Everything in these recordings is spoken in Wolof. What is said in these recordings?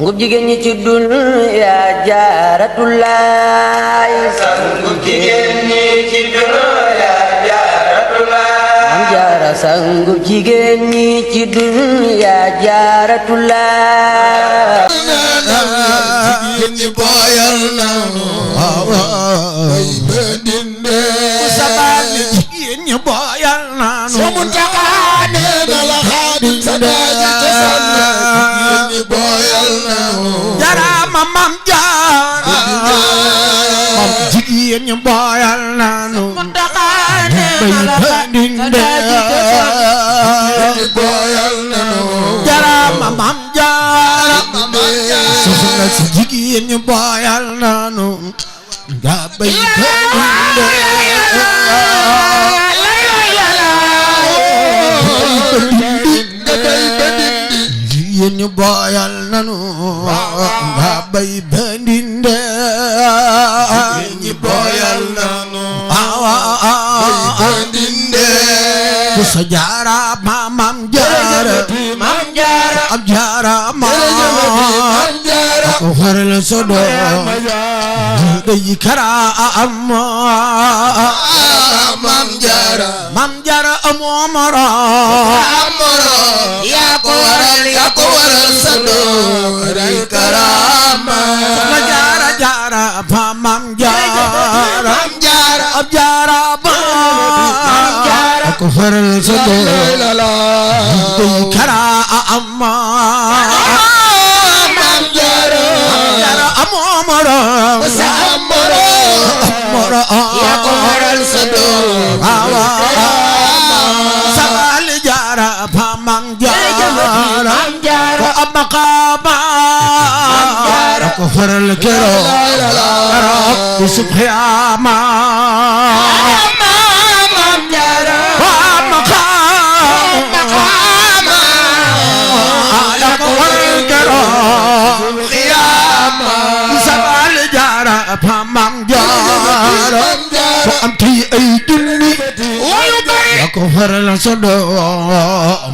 ngub jigéen ñi ci dunya Jaaratulaay ngub jigéen ñi ci dunya Jaaratulaay Maam Jaara ngub jigéen ñi ci dunya Jaaratulaay jigéen ñi boyal na ay bedinde sabal jigéen ñi boyal na somu taxane na la xadi sadaji tasanna jigéen ñi boyal na jarama Maam Jaara mam jigéen ñi boyal na somu taxane na la xadi sadaji tasanna boyal na jarama Maam Jaara soxna si jigéen ñi boyal na nga bay jigéen ñi boyal nanu nga bay bandinde ñi boyal nanu bandinde bu sa jaara Maam Jaara Maam Jaara ab jaara Maam Jaara ko faral so do day karaam Maam Jaara Maam Jaara amoo moro yaa ko waral sa doori karama ma jaara jaara ba Maam Jaara Maam Jaara ab jaara ba ko faral sa do day karaam Maam Jaara amoo moro sa moro yaa ko waral sa doori sabal jaara ba Maam Jaara ko ab maqaama ko faral kero bisub xiyaama Maam Jaara ko ab maqaama ko faral kero xiyaama sabal jaara ba Maam Jaara ko am ti ay junni wayu bari ko faral sa doo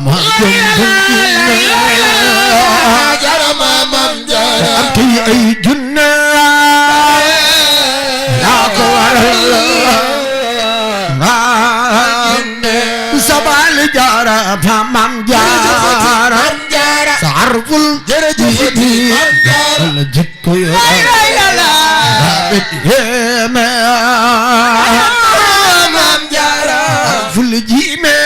ma jom jarama Maam Jaara am ti ay junne yaa ko waral sabal jaara ba Maam Jaara sa arful jërëjëf la jikko yo yeme Maam Jaara arful jime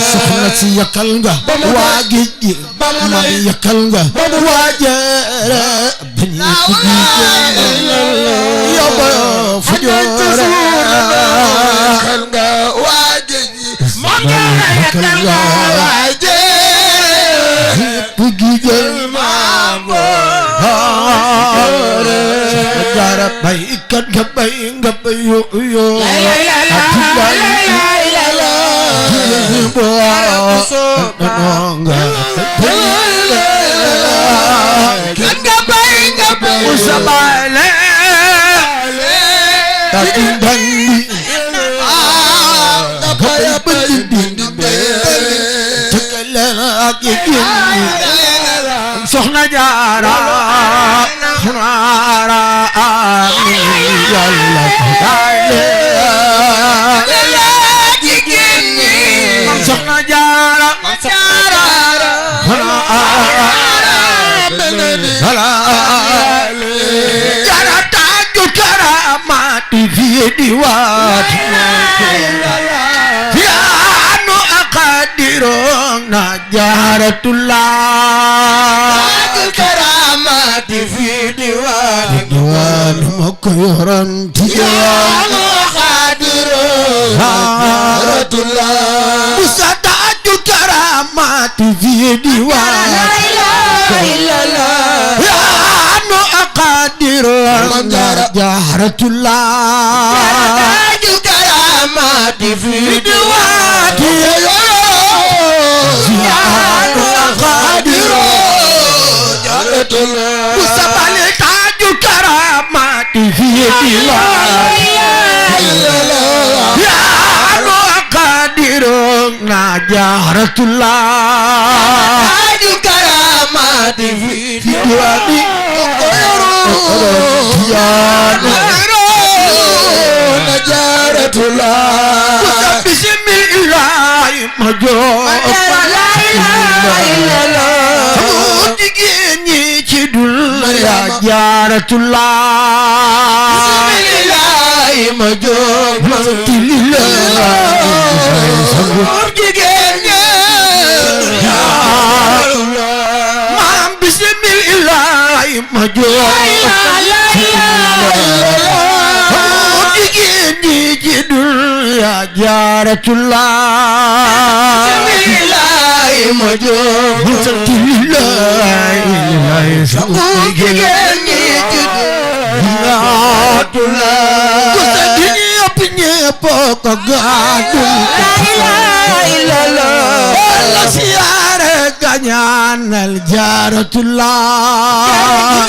soxna si yakal nga waa géej gi man yakal nga waa jeere bani ku yow boyo fu joore yakal nga waa géej gi Maam Jaara yakal nga waa jeere ku gijel jaara bay kat nga bay yo usabale takindandi kapay bindi tekelen ak yini soxna Jaara xara ami yàlla taale soxna Jaara Jaara taaju karaamaati fi diwaati yaanu aqadiro na Jaaratulaay karamati fi diwaan diwaan ma ko yoran ti yaanu xaadiro Jaaratulaay busa taaju karaamaati fi diwaan yaanu aqadiro na Jaaratulaay taaju karamati fi diwaan yaanu aqadiro Jaaratulaay busabale taaju karaamaati fi diwaan yaanu aqadiro جونا جارة الله تاج الكرامات في ديواني جارة الله بسم الله مجوب لا إله إلا الله جيني تدل يا جارة الله بسم الله مجوب بسم الله مجوب يا جارة الله بسم الله مجوب ñaanal jaaratullah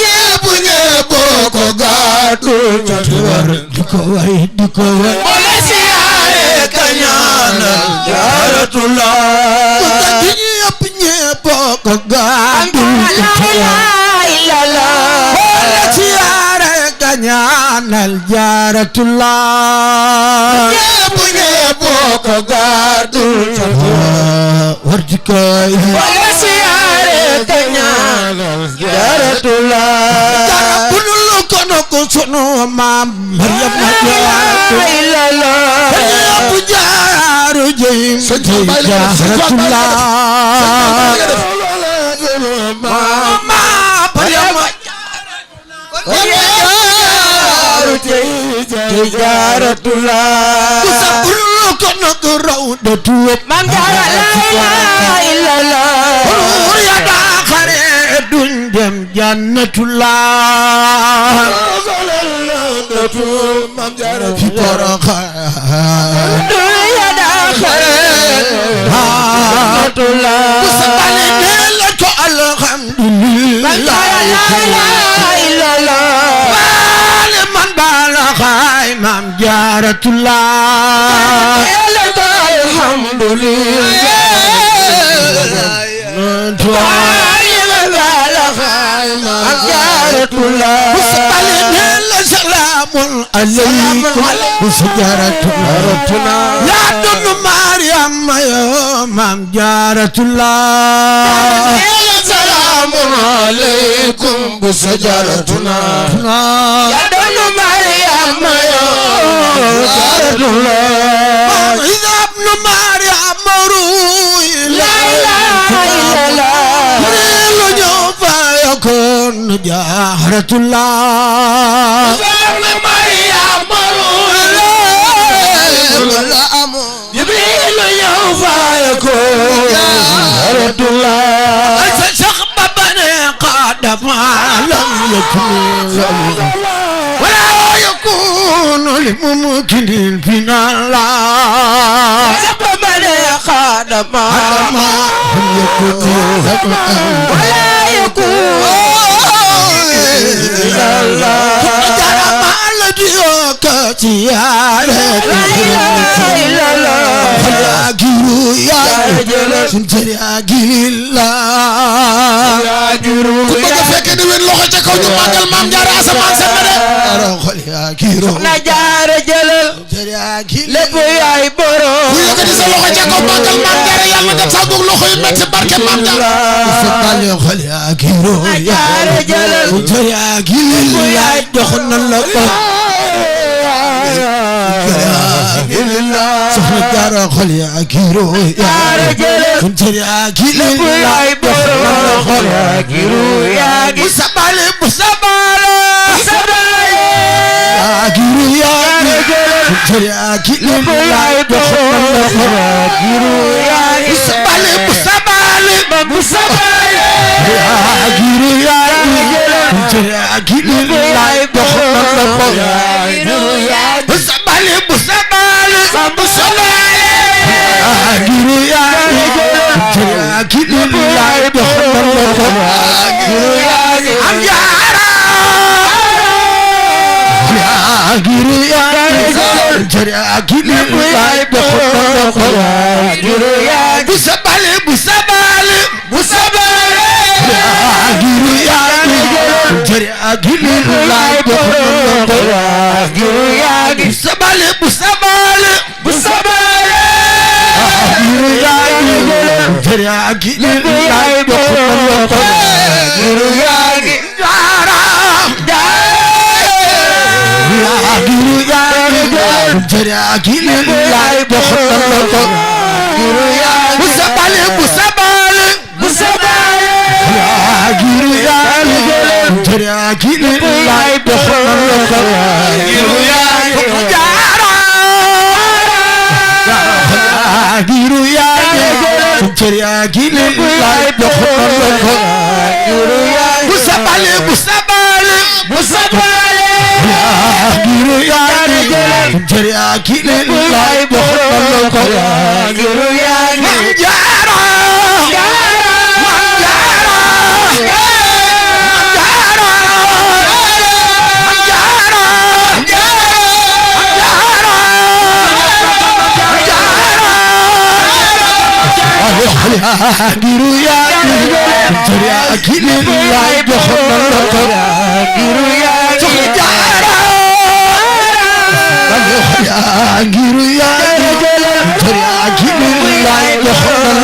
ñepp ko gaatu di ko way wala siyaare ka ñaanal jaaratullah ñepp ko gaatu wala siyaare ka ñaanal jaaratullah ñepp ko gaatu warjikay wala siyaare ka ñaanal jaaratullah jarabul kono ko sunu maam Maryam Jaara jaaru jey jaaratullah mama Maryam jaaru jey jaaratullah sabul kono ko rawdatu Maam Jaara la ilaha illallah ya daxare duñ dem jannatullah Maam Jaara fi Porokhane ya daxare jannatullah musabale la ko alhamdulillah Maam Jaara la ilaha illallah bale man bala khay Maam Jaaratullah سلام عليكم سجارتنا يا دون مريم يا مام جارة الله سلام عليكم بسجارتنا يا دون مريم يا جارة الله إذا ابن مريم مروي لا إله إلا الله يكون جارة الله ابن مريم مروي جبريل يوفى يكون جارة الله سخببني قد ما لم يكن ولا يكون لممكن فينا الله سببني خادما لم يكن ولا يكون إلا الله جرم الذي كتيارك لا إله إلا الله يا جيرو يا سنتر يا جيلا يا جيرو ku bëgg fekk di wén loxo ca kaw ñu màggal Maam Jaara asamaan set na de xol yaa giiro na Jaara jëlal lépp yaay borom ku yëkkati sa loxo ca kaw màggal Maam Jaara yàlla nga tàggoog loxo yu metti barke Maam Jaara fekkaale xol yaa giiro na Jaara jëlal yaa giila jox na la ko soxna Jaara xol yaa giiro Jaara jëlal yaa giila lépp yaay borom xol yaa giiro yaa gi bu sabale yaa giiro yaa giila yaay borom yaa gi sabale bu sabale yaa giiro yaa giila yaay borom bu sabale yaa giiro yaa giila yaay borom Am Jaara yaa giiro yaa jaraagi lillaay doxal giru yaa bu sabale bu sabale bu sabale giru yaa jaraagi lillaay doxal giru yaa bu sabale bu sabale bu sabale giru yaa jaraagi lillaay doxal giru yaa giru yaa jaraagi lillaay doxal giru yaa bu sabale bu sabale bu sabale giru yaa jaraagi lillaay doxal giru yaa giru yaa jaraagi lillaay doxal giru yaa bu sabale bu sabale bu sabale giru yaa jaraagi lillaay doxal giru yaa giru yaa jaraagi lillaay doxal giru yaa giru yaa jaraagi lillaay doxal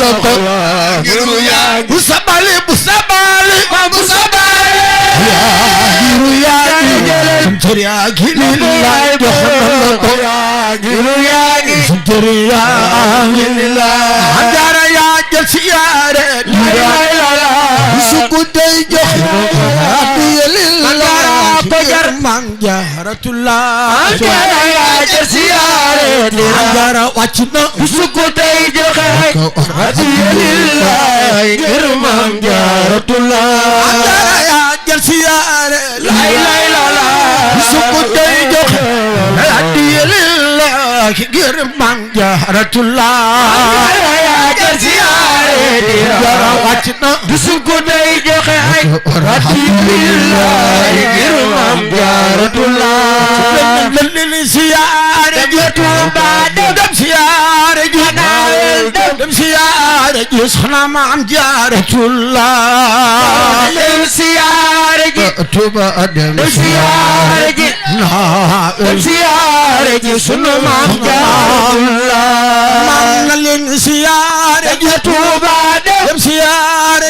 giru yaa bu sabale bu sabale bu sabale giru yaa jaraagi lillaay doxal giru yaa jaraagi lillaay siyaare suku day jox hadiya lillah ko jar mam jaratullah ya siyaare dara wacina suku day jox hadiya lillah ngir mam jaratullah ya siyaare la ilaha suku day jox hadiya lillah ngir mam jaratullah yara wacina dusuko day joxe ay ratibillah ngir mam jaratullah lil siyaare jotu ba dem siyaare ju dem siyaare ju soxna mam jaratullah lil siyaare jotu ba dem siyaare ji na dem siyaare ji sunu mam jaratullah mam lil siyaare Tuuba dem siyaare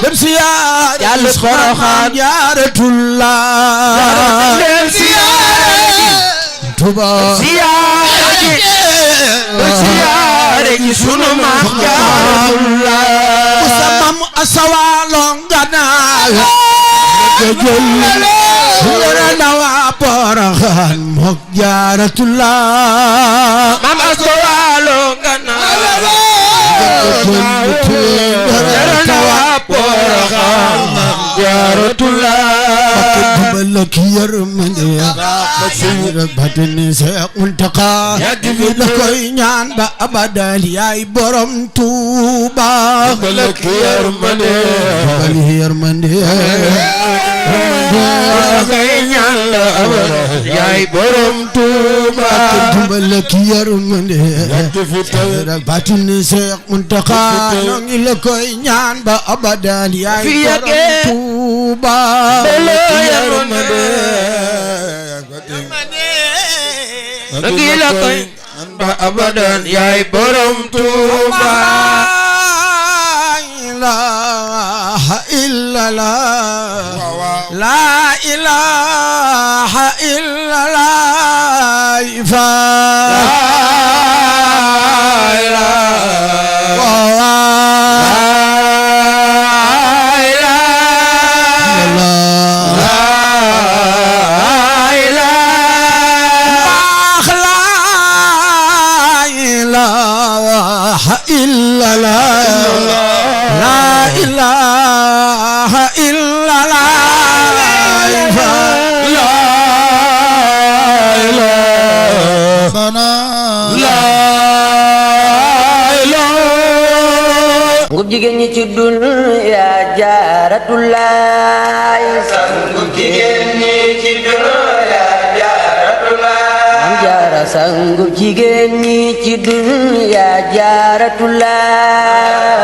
dem siyaare yàlla Porokhane jaaratullah dem siyaare Tuuba siyaare ji sunu maam jaaratullah musamam asawalong ganaaw Sura nawa Porokhane mok jaaratullah mam asawalong ganaaw jaratullah balak yermande basir batni Seex Muntaqa la koy ñaan ba abadal yaay borom Tuuba balak yermande koy ñaan la abadal yaay borom Tuuba balak yermande batni Seex Muntaqa ngi la koy ñaan ba abadal yaay borom Tuuba ngi la koy ba abadan yaay borom Tuuba la ilaha illallah la ilaha ngub jigéen ñi ci dunya jaaratullah ngub jigéen ñi ci dunya jaaratullah jigéen ñi ci dunya Jaaratullah